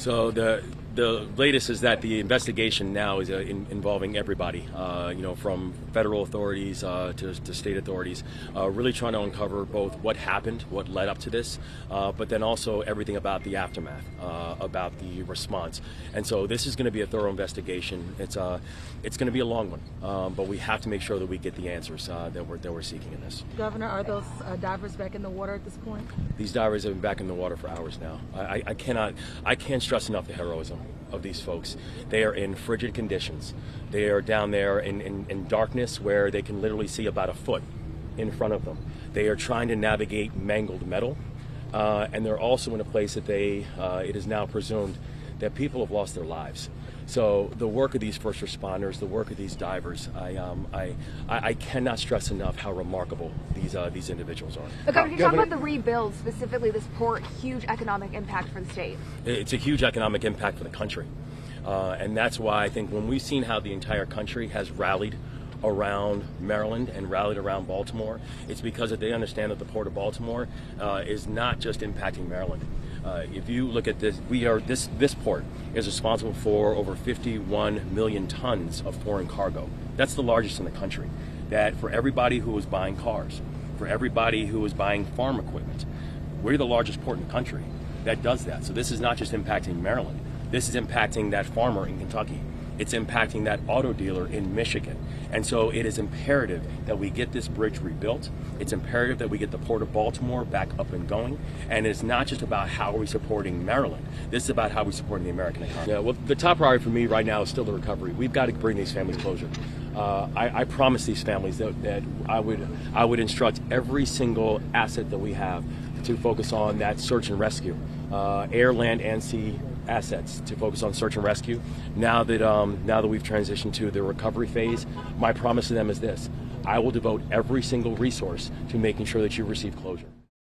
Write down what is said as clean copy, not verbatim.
So the latest is that the investigation now is involving everybody, from federal authorities to state authorities, really trying to uncover both what happened, what led up to this, but then also everything about the aftermath, about the response. And so this is going to be a thorough investigation. It's going to be a long one, but we have to make sure that we get the answers that we're seeking in this. Governor, are those divers back in the water at this point? These divers have been back in the water for hours now. I can't stress enough the heroism of these folks. They are in frigid conditions. They are down there in darkness where they can literally see about a foot in front of them. They are trying to navigate mangled metal, and they're also in a place that it is now presumed that people have lost their lives. So the work of these first responders, the work of these divers, I cannot stress enough how remarkable these individuals are. But Governor, can you talk about the rebuild, specifically this port, huge economic impact for the state? It's a huge economic impact for the country. And that's why I think when we've seen how the entire country has rallied around Maryland and rallied around Baltimore, it's because they understand that the Port of Baltimore is not just impacting Maryland. If you look at this, this port is responsible for over 51 million tons of foreign cargo. That's the largest in the country. That for everybody who is buying cars, for everybody who is buying farm equipment, we're the largest port in the country that does that. So this is not just impacting Maryland. This is impacting that farmer in Kentucky. It's impacting that auto dealer in Michigan. And so it is imperative that we get this bridge rebuilt. It's imperative that we get the Port of Baltimore back up and going. And it's not just about how are we supporting Maryland. This is about how we're supporting the American economy. Yeah, well, the top priority for me right now is still the recovery. We've got to bring these families closure. I promise these families that I would instruct every single asset that we have to focus on that search and rescue, air, land, and sea assets to focus on search and rescue. Now that we've transitioned to the recovery phase, my promise to them is this: I will devote every single resource to making sure that you receive closure.